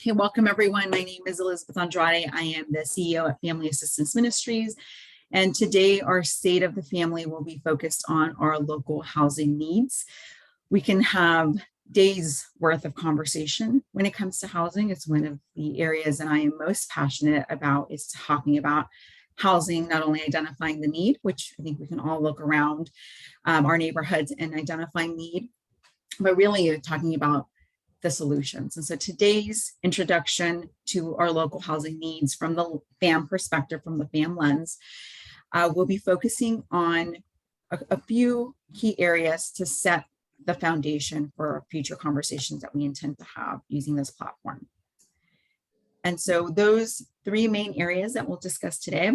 Hey, welcome everyone. My name is Elizabeth Andrade. I am the CEO at Family Assistance Ministries. And today our State of the Family will be focused on our local housing needs. We can have days worth of conversation when it comes to housing. It's one of the areas that I am most passionate about is talking about housing, not only identifying the need, which I think we can all look around our neighborhoods and identify need, but really talking about the solutions. And so today's introduction to our local housing needs from the FAM perspective, from the FAM lens, we'll be focusing on a few key areas to set the foundation for future conversations that we intend to have using this platform. And so those three main areas that we'll discuss today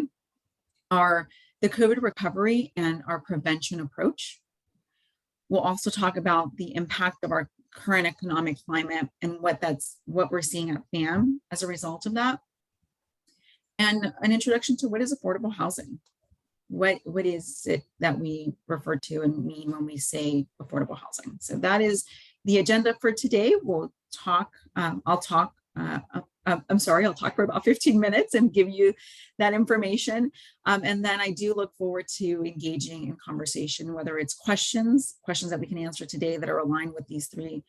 are the COVID recovery and our prevention approach. We'll also talk about the impact of our current economic climate and what we're seeing at FAM as a result of that. And an introduction to what is affordable housing. What is it that we refer to and mean when we say affordable housing? So that is the agenda for today. We'll talk, I'll talk for about 15 minutes and give you that information. And then I do look forward to engaging in conversation, whether it's questions that we can answer today that are aligned with these three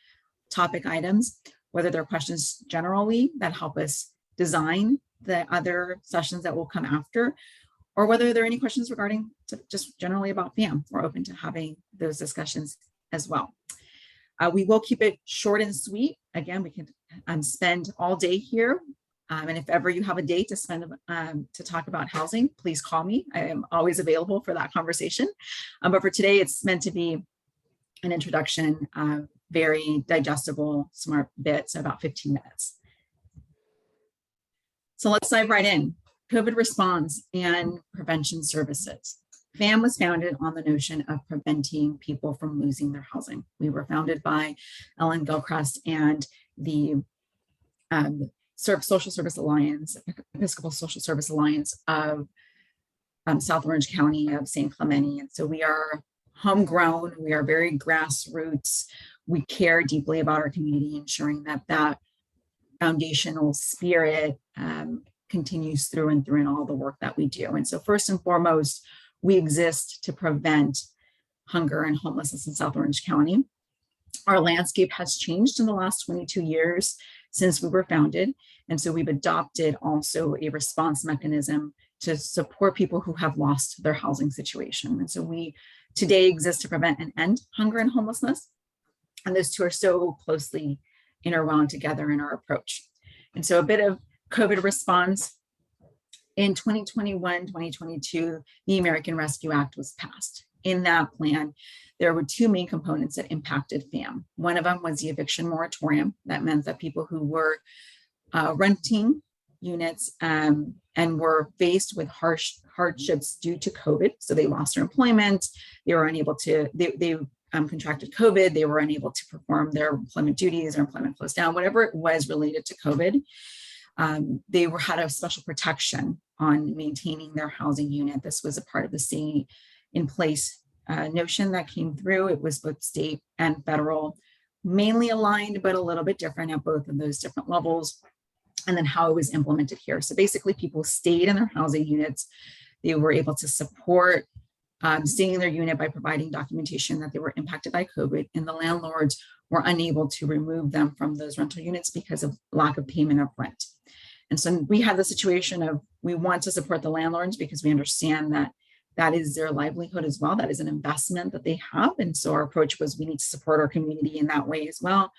topic items, whether they're questions generally that help us design the other sessions that will come after, or whether there are any questions regarding just generally about FAM. We're open to having those discussions as well. We will keep it short and sweet. Again, we can spend all day here. And if ever you have a day to spend to talk about housing, please call me. I am always available for that conversation. But for today, it's meant to be an introduction, very digestible, smart bits, so about 15 minutes. So let's dive right in. COVID response and prevention services. FAM was founded on the notion of preventing people from losing their housing. We were founded by Ellen Gilchrist and the Social Service Alliance, Episcopal Social Service Alliance of South Orange County of San Clemente. And so we are homegrown, we are very grassroots. We care deeply about our community, ensuring that that foundational spirit continues through and through in all the work that we do. And so first and foremost, we exist to prevent hunger and homelessness in South Orange County. Our landscape has changed in the last 22 years since we were founded. And so we've adopted also a response mechanism to support people who have lost their housing situation. And so we today exist to prevent and end hunger and homelessness. And those two are so closely interwound together in our approach. And so a bit of COVID response. In 2021, 2022, the American Rescue Act was passed. In that plan, there were two main components that impacted FAM. One of them was the eviction moratorium. That meant that people who were renting units and were faced with hardships due to COVID, so they lost their employment, they were unable to, they contracted COVID, they were unable to perform their employment duties, their employment closed down, whatever it was related to COVID. They had a special protection on maintaining their housing unit. This was a part of the stay in place notion that came through. It was both state and federal, mainly aligned, but a little bit different at both of those different levels. And then how it was implemented here. So basically people stayed in their housing units. They were able to support staying in their unit by providing documentation that they were impacted by COVID, and the landlords were unable to remove them from those rental units because of lack of payment of rent. And so we have the situation of, we want to support the landlords because we understand that that is their livelihood as well. That is an investment that they have. And so our approach was, we need to support our community in that way as well.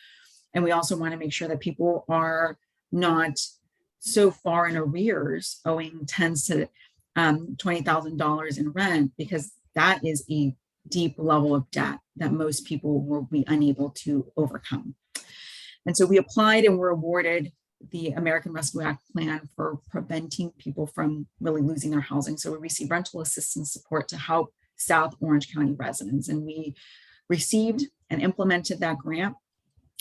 And we also want to make sure that people are not so far in arrears, owing tens to $20,000 in rent, because that is a deep level of debt that most people will be unable to overcome. And so we applied and were awarded the American Rescue Act plan for preventing people from really losing their housing. So we received rental assistance support to help South Orange County residents. And we received and implemented that grant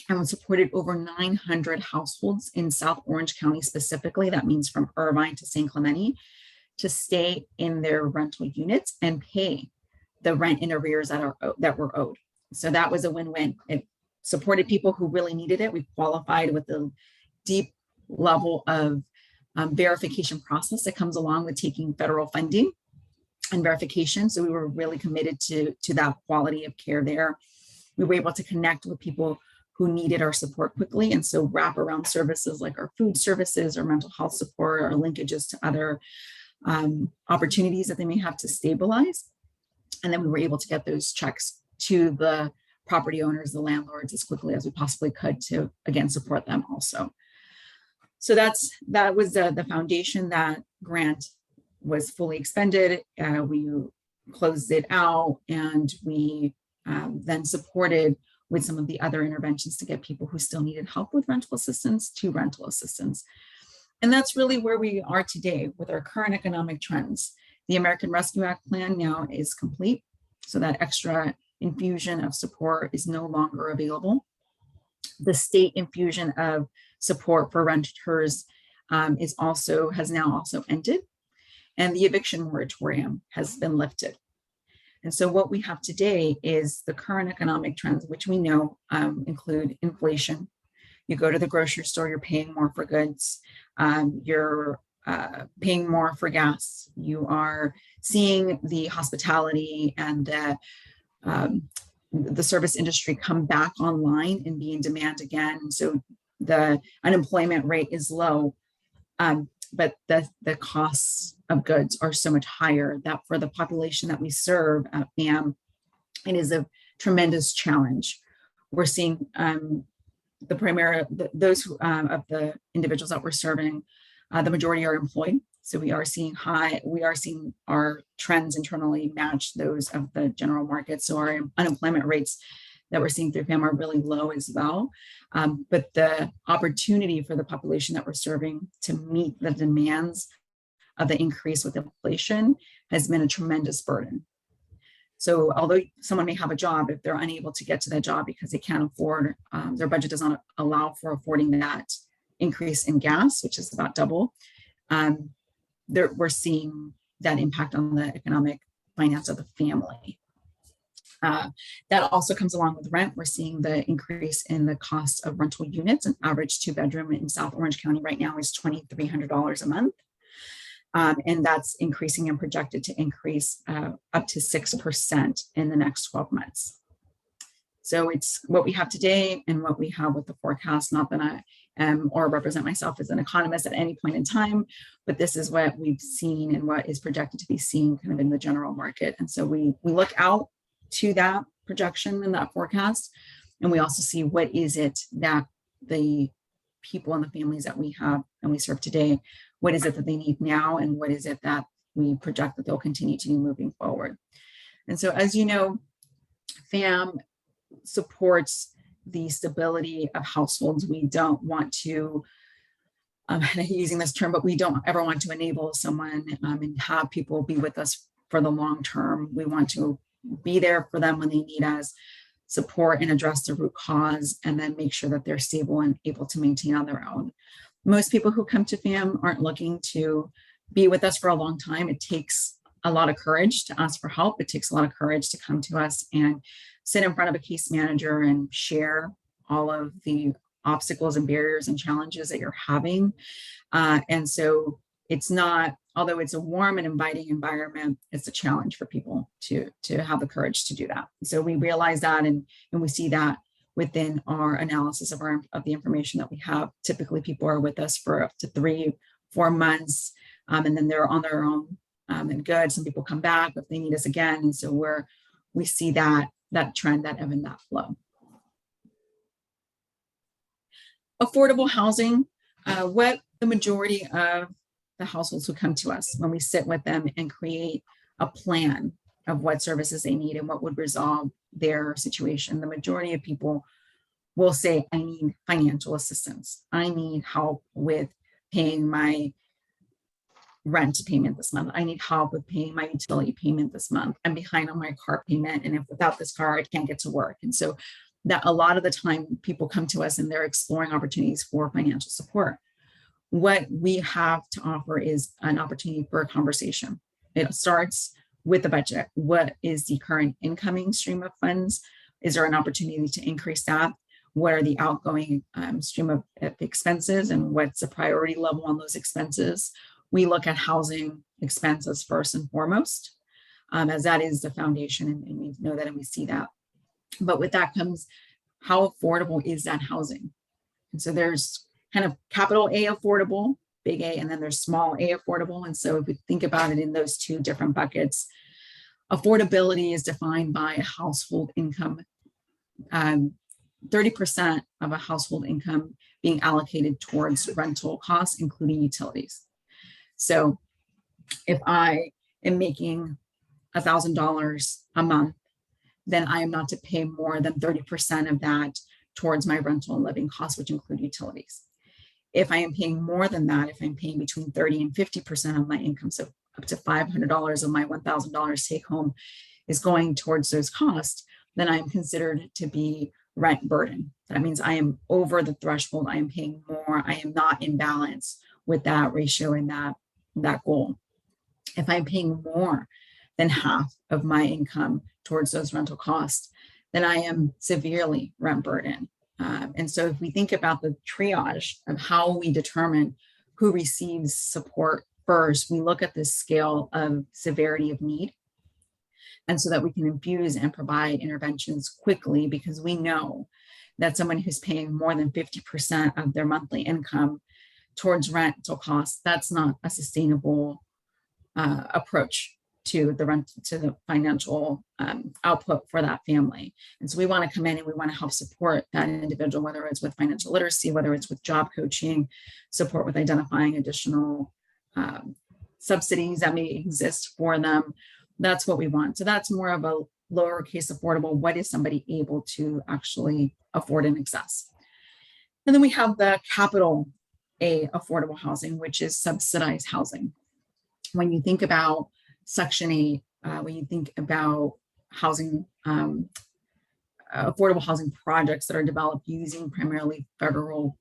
and supported over 900 households in South Orange County specifically. That means from Irvine to San Clemente, to stay in their rental units and pay the rent in arrears that were owed. So that was a win-win. It supported people who really needed it. We qualified with the deep level of verification process that comes along with taking federal funding and verification. So we were really committed to that quality of care there. We were able to connect with people who needed our support quickly. And so wraparound services like our food services or mental health support or linkages to other opportunities that they may have to stabilize. And then we were able to get those checks to the property owners, the landlords, as quickly as we possibly could to, again, support them also. So that was the foundation. That grant was fully expended. We closed it out, and we then supported with some of the other interventions to get people who still needed help with rental assistance to rental assistance. And that's really where we are today with our current economic trends. The American Rescue Act plan now is complete, so that extra infusion of support is no longer available. The state infusion of support for renters has now also ended, and the eviction moratorium has been lifted. And so what we have today is the current economic trends, which we know include inflation. You go to the grocery store, you're paying more for goods, you're paying more for gas. You are seeing the hospitality and the service industry come back online and be in demand again. So the unemployment rate is low, but the costs of goods are so much higher that for the population that we serve at FAM, it is a tremendous challenge. We're seeing those of the individuals that we're serving, the majority are employed. So we are seeing our trends internally match those of the general market. So our unemployment rates that we're seeing through FAM are really low as well. But the opportunity for the population that we're serving to meet the demands of the increase with inflation has been a tremendous burden. So although someone may have a job, if they're unable to get to that job because they can't afford, their budget does not allow for affording that increase in gas, which is about double, we're seeing that impact on the economic finance of the family. That also comes along with rent. We're seeing the increase in the cost of rental units. An average 2-bedroom in South Orange County right now is $2,300 a month. And that's increasing and projected to increase up to 6% in the next 12 months. So it's what we have today and what we have with the forecast. Not that I am or represent myself as an economist at any point in time, but this is what we've seen and what is projected to be seen kind of in the general market. And so we look out to that projection and that forecast, and we also see what is it that the people and the families that we have and we serve today, what is it that they need now, and what is it that we project that they'll continue to do moving forward. And so, as you know, FAM supports the stability of households. We don't want to, and I hate using this term, but we don't ever want to enable someone and have people be with us for the long term. We want to be there for them when they need us, support and address the root cause, and then make sure that they're stable and able to maintain on their own. Most people who come to FAM aren't looking to be with us for a long time. It takes a lot of courage to ask for help. It takes a lot of courage to come to us and sit in front of a case manager and share all of the obstacles and barriers and challenges that you're having. And so it's not, although it's a warm and inviting environment, it's a challenge for people to have the courage to do that. So we realize that, and we see that within our analysis of the information that we have. Typically, people are with us for up to 3-4 months, and then they're on their own and good. Some people come back if they need us again, and so we see that trend, that ebb and that flow. Affordable housing, what the majority of the households who come to us, when we sit with them and create a plan of what services they need and what would resolve their situation, the majority of people will say, I need financial assistance. I need help with paying my rent payment this month. I need help with paying my utility payment this month. I'm behind on my car payment, and if without this car, I can't get to work. And so that a lot of the time people come to us and they're exploring opportunities for financial support. What we have to offer is an opportunity for a conversation. It starts with the budget. What is the current incoming stream of funds? Is there an opportunity to increase that? what are the outgoing stream of expenses and what's the priority level on those expenses. We look at housing expenses first and foremost, as that is the foundation, and we know that and we see that. But with that comes, how affordable is that housing? And so there's kind of capital A affordable, big A, and then there's small a affordable. And so if we think about it in those two different buckets, affordability is defined by a household income, 30% of a household income being allocated towards rental costs, including utilities. So if I am making $1,000 a month, then I am not to pay more than 30% of that towards my rental and living costs, which include utilities. If I am paying more than that, if I'm paying between 30 and 50% of my income, so up to $500 of my $1,000 take home is going towards those costs, then I am considered to be rent burden. That means I am over the threshold, I am paying more, I am not in balance with that ratio and that goal. If I'm paying more than half of my income towards those rental costs, then I am severely rent burden. And so if we think about the triage of how we determine who receives support first, we look at this scale of severity of need. And so that we can infuse and provide interventions quickly, because we know that someone who's paying more than 50% of their monthly income towards rental costs, that's not a sustainable approach to the financial output for that family. And so we want to come in and we want to help support that individual, whether it's with financial literacy, whether it's with job coaching, support with identifying additional subsidies that may exist for them. That's what we want. So that's more of a lowercase affordable. What is somebody able to actually afford in excess? And then we have the capital A affordable housing, which is subsidized housing. When you think about Section 8, when you think about housing, affordable housing projects that are developed using primarily federal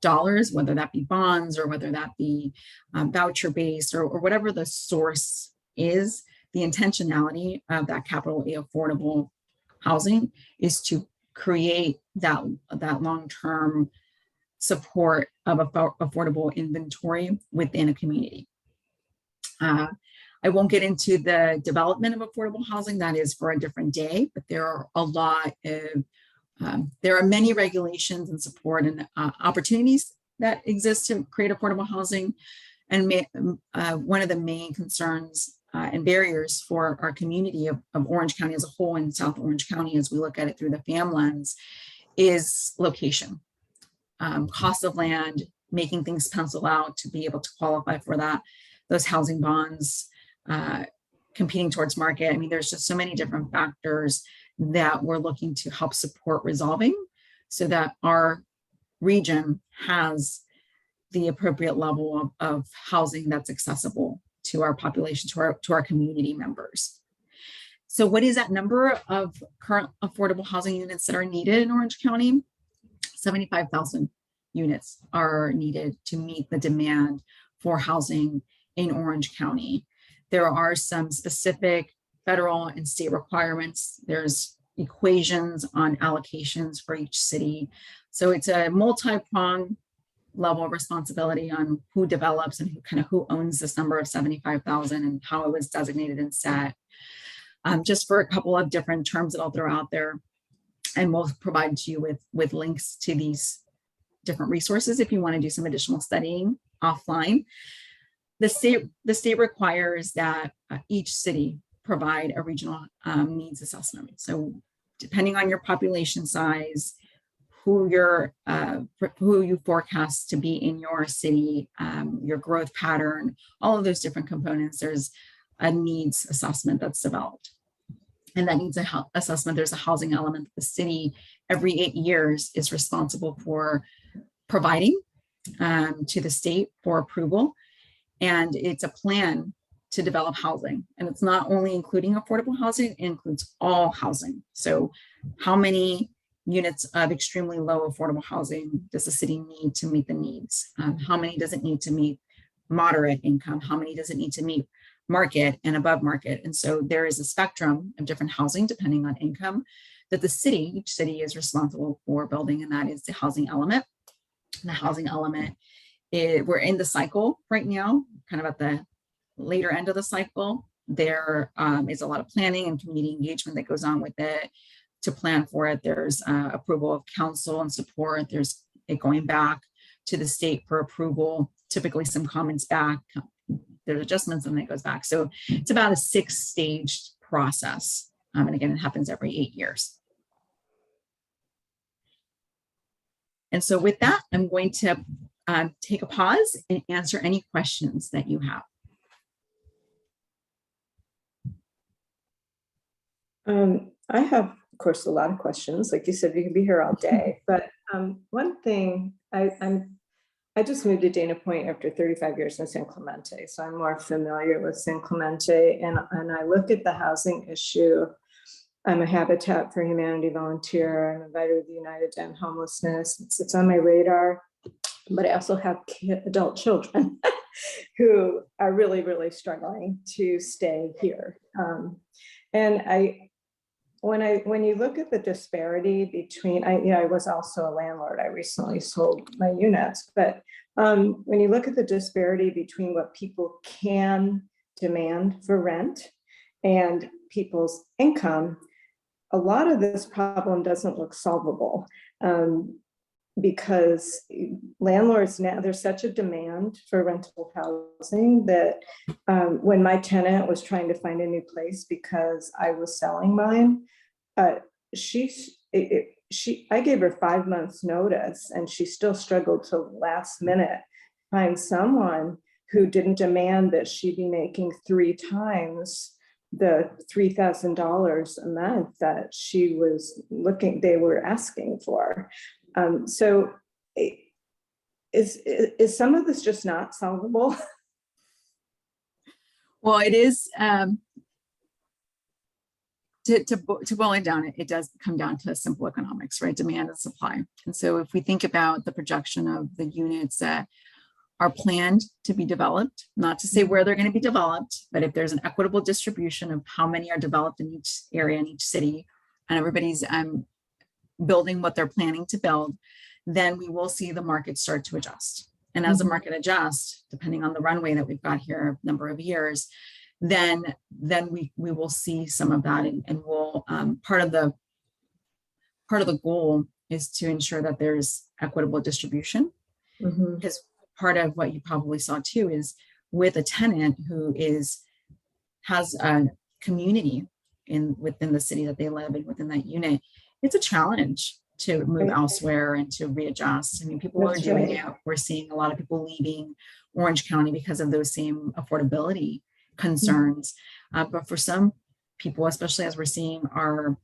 dollars, whether that be bonds or whether that be voucher-based or whatever the source is, the intentionality of that capital A affordable housing is to create that long-term support of affordable inventory within a community. I won't get into the development of affordable housing, that is for a different day, but there are a lot of, there are many regulations and support and opportunities that exist to create affordable housing. And one of the main concerns and barriers for our community of Orange County as a whole, and South Orange County, as we look at it through the FAM lens, is location, cost of land, making things pencil out to be able to qualify for those housing bonds, competing towards market. I mean, there's just so many different factors that we're looking to help support resolving so that our region has the appropriate level of housing that's accessible to our population, to our community members. So what is that number of current affordable housing units that are needed in Orange County? 75,000 units are needed to meet the demand for housing in Orange County. There are some specific federal and state requirements. There's equations on allocations for each city. So it's a multi-pronged level of responsibility on who develops and who owns this number of 75,000 and how it was designated and set. Just for a couple of different terms that I'll throw out there, and we'll provide you with links to these different resources if you want to do some additional studying offline. The state requires that each city provide a regional needs assessment. So depending on your population size, who you forecast to be in your city, your growth pattern, all of those different components, there's a needs assessment that's developed. And that needs assessment, there's a housing element that the city every 8 years is responsible for providing to the state for approval. And it's a plan to develop housing. And it's not only including affordable housing, it includes all housing. So how many units of extremely low affordable housing does the city need to meet the needs? How many does it need to meet moderate income? How many does it need to meet market and above market? And so there is a spectrum of different housing depending on income that each city is responsible for building, and that is the housing element. And the housing element, we're in the cycle right now, kind of at the later end of the cycle. There is a lot of planning and community engagement that goes on with it to plan for it. There's approval of council and support. There's it going back to the state for approval, typically some comments back, there's adjustments, and then it goes back. So it's about a 6-stage process. And again, it happens every 8 years. And so with that, I'm going to take a pause and answer any questions that you have. I have, of course, a lot of questions. Like you said, you can be here all day. But one thing, I just moved to Dana Point after 35 years in San Clemente, so I'm more familiar with San Clemente. And I look at the housing issue. I'm a Habitat for Humanity volunteer. I'm invited with the United to End Homelessness. It's on my radar. But I also have adult children who are really, really struggling to stay here. And when you look at the disparity between, I was also a landlord. I recently sold my units, but when you look at the disparity between what people can demand for rent and people's income, a lot of this problem doesn't look solvable. Because landlords now, there's such a demand for rental housing that when my tenant was trying to find a new place because I was selling mine, I gave her 5 months notice, and she still struggled till the last minute to find someone who didn't demand that she be making 3 times the $3,000 a month that they were asking for. So is some of this just not solvable? Well, it is, to boil it down, it does come down to simple economics, right? Demand and supply. And so if we think about the projection of the units that are planned to be developed, not to say where they're going to be developed, but if there's an equitable distribution of how many are developed in each area, in each city, and everybody's building what they're planning to build, then we will see the market start to adjust. And as the market adjusts, depending on the runway that we've got here, number of years, then we will see some of that, and we'll part of the goal is to ensure that there's equitable distribution. Because part of what you probably saw too is with a tenant who has a community within the city that they live in, within that unit, it's a challenge to move elsewhere and to readjust. I mean, people are doing it. We're seeing a lot of people leaving Orange County because of those same affordability concerns. But for some people, especially as we're seeing our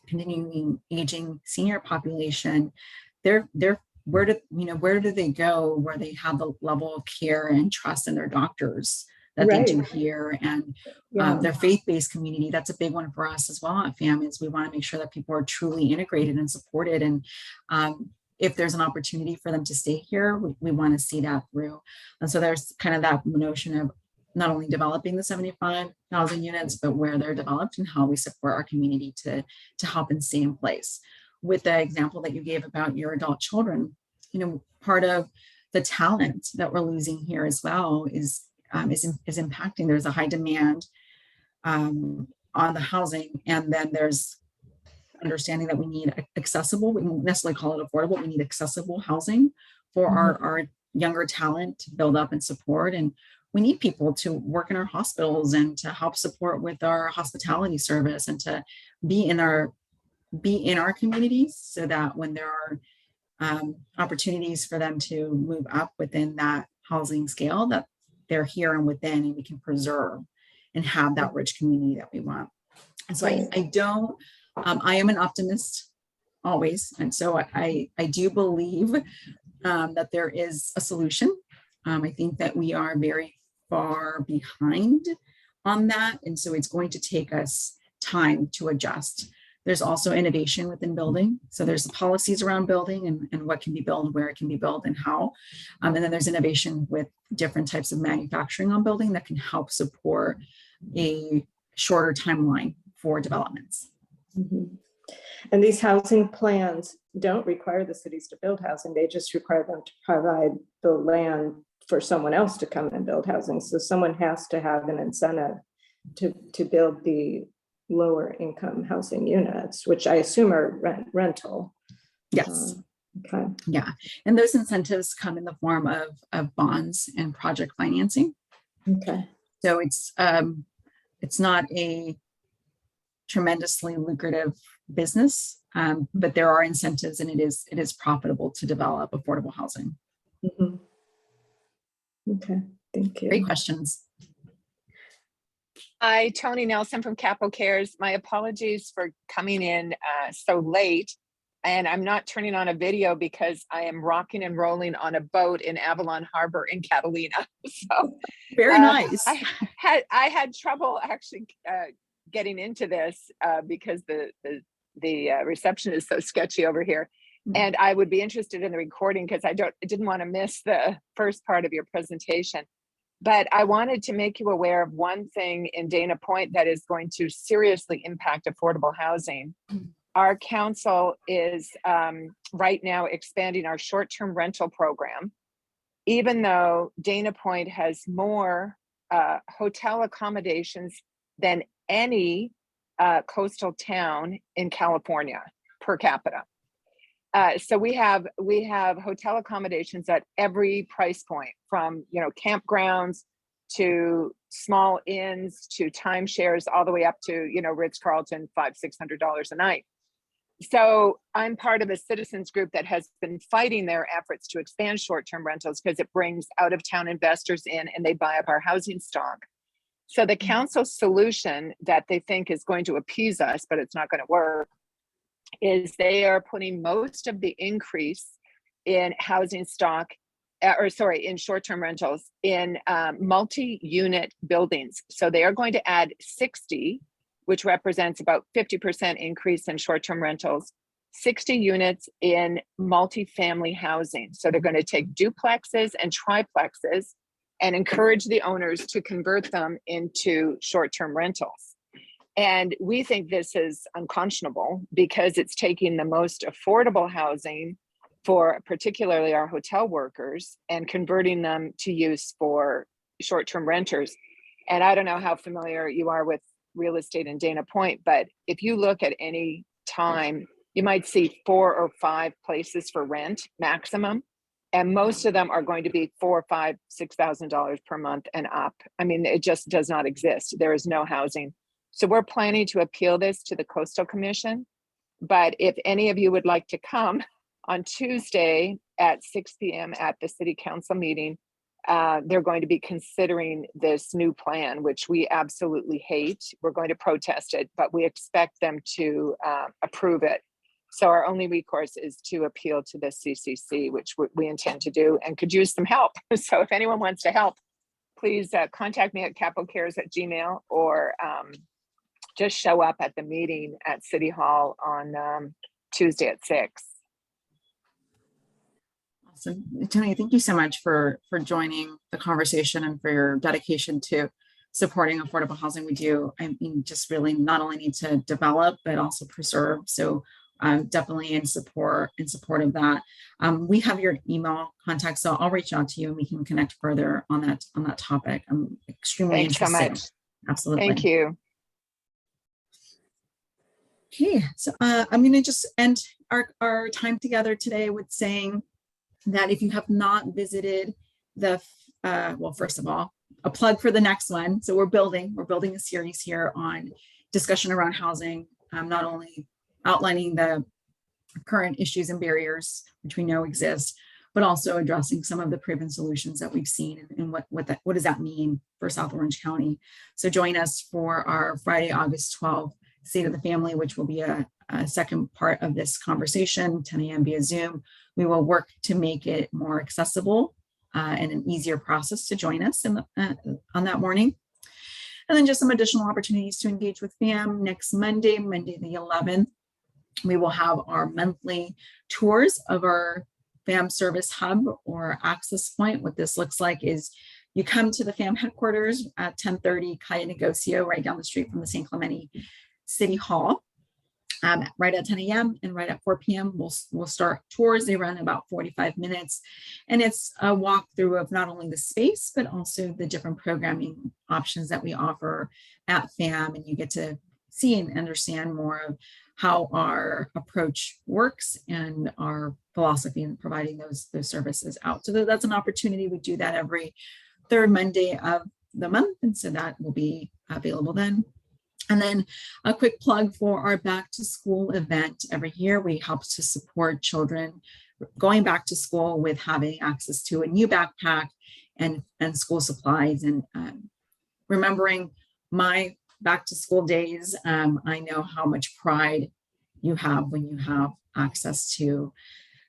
continuing aging senior population, where do they go where they have the level of care and trust in their doctors that they do here, and their faith-based community. That's a big one for us as well at FAM, is we want to make sure that people are truly integrated and supported. And if there's an opportunity for them to stay here, we want to see that through. And so there's kind of that notion of not only developing the 75,000 units, but where they're developed and how we support our community to help and stay in place. With the example that you gave about your adult children, part of the talent that we're losing here as well is impacting. There's a high demand on the housing, and then there's understanding that we need accessible, we won't necessarily call it affordable, we need accessible housing for our younger talent to build up and support. And we need people to work in our hospitals and to help support with our hospitality service, and to be in our communities, so that when there are opportunities for them to move up within that housing scale, that they're here and within, and we can preserve and have that rich community that we want. And so I am an optimist always. And so I do believe that there is a solution. I think that we are very far behind on that. And so it's going to take us time to adjust. There's also innovation within building. So there's the policies around building and what can be built, where it can be built, and how. And then there's innovation with different types of manufacturing on building that can help support a shorter timeline for developments. And these housing plans don't require the cities to build housing. They just require them to provide the land for someone else to come and build housing. So someone has to have an incentive to build the lower income housing units, which I assume are rental. Yes. Okay. Yeah. And those incentives come in the form of bonds and project financing. Okay. So it's not a tremendously lucrative business, but there are incentives, and it is profitable to develop affordable housing. Mm-hmm. Okay, thank you. Great questions. Hi, Tony Nelson from Capo Cares. My apologies for coming in so late. And I'm not turning on a video because I am rocking and rolling on a boat in Avalon Harbor in Catalina. So Very nice. I had trouble actually getting into this because the reception is so sketchy over here. And I would be interested in the recording because I didn't want to miss the first part of your presentation. But I wanted to make you aware of one thing in Dana Point that is going to seriously impact affordable housing. Our council is right now expanding our short-term rental program, even though Dana Point has more hotel accommodations than any coastal town in California per capita. So we have hotel accommodations at every price point, from campgrounds to small inns to timeshares, all the way up to Ritz-Carlton, $500-600 a night. So I'm part of a citizens group that has been fighting their efforts to expand short-term rentals because it brings out-of-town investors in and they buy up our housing stock. So the council's solution that they think is going to appease us, but it's not going to work, is they are putting most of the increase in housing stock, in short-term rentals in multi-unit buildings. So they are going to add 60, which represents about 50% increase in short-term rentals, 60 units in multifamily housing. So they're going to take duplexes and triplexes and encourage the owners to convert them into short-term rentals. And we think this is unconscionable because it's taking the most affordable housing for particularly our hotel workers and converting them to use for short-term renters. And I don't know how familiar you are with real estate in Dana Point, but if you look at any time, you might see 4 or 5 places for rent maximum. And most of them are going to be $4,000, $5,000, $6,000 per month and up. I mean, it just does not exist. There is no housing. So we're planning to appeal this to the Coastal Commission. But if any of you would like to come on Tuesday at 6 p.m. at the City Council meeting, they're going to be considering this new plan, which we absolutely hate. We're going to protest it, but we expect them to approve it. So our only recourse is to appeal to the CCC, which we intend to do and could use some help. So if anyone wants to help, please contact me at capocares@gmail.com or just show up at the meeting at City Hall on Tuesday at 6. Awesome. Tony, thank you so much for joining the conversation and for your dedication to supporting affordable housing. We do, I mean, just really not only need to develop, but also preserve. So definitely in support of that. We have your email contact, so I'll reach out to you and we can connect further on that topic. I'm extremely interested. Thanks so much. Absolutely. Thank you. Okay, so I'm going to just end our time together today with saying that if you have not visited the, well, first of all, a plug for the next one. So we're building a series here on discussion around housing, not only outlining the current issues and barriers, which we know exist, but also addressing some of the proven solutions that we've seen and what does that mean for South Orange County. So join us for our Friday, August 12th, State of the Family, which will be a second part of this conversation, 10 a.m. via Zoom. We will work to make it more accessible and an easier process to join us on that morning. And then just some additional opportunities to engage with FAM next Monday the 11th. We will have our monthly tours of our FAM service hub or access point. What this looks like is you come to the FAM headquarters at 1030 Calle Negocio, right down the street from the San Clemente City Hall. right at 10 a.m. and right at 4 p.m. We'll start tours. They run about 45 minutes. And it's a walkthrough of not only the space, but also the different programming options that we offer at FAM. And you get to see and understand more of how our approach works and our philosophy in providing those services out. So that's an opportunity. We do that every third Monday of the month. And so that will be available then. And then a quick plug for our back to school event. Every year we help to support children going back to school with having access to a new backpack and school supplies. And remembering my back to school days, I know how much pride you have when you have access to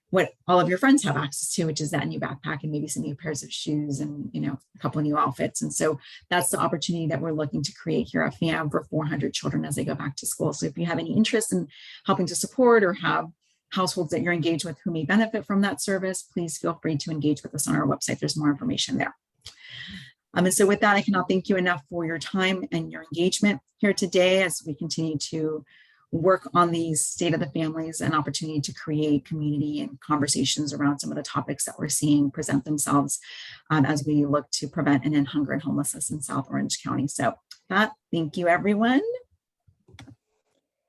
what all of your friends have access to, which is that new backpack and maybe some new pairs of shoes and, you know, a couple of new outfits. And so that's the opportunity that we're looking to create here at FAM for 400 children as they go back to school. So if you have any interest in helping to support or have households that you're engaged with who may benefit from that service, please feel free to engage with us on our website. There's more information there. And so with that, I cannot thank you enough for your time and your engagement here today as we continue to work on these state of the families and opportunity to create community and conversations around some of the topics that we're seeing present themselves as we look to prevent and end hunger and homelessness in South Orange County. So that, thank you, everyone.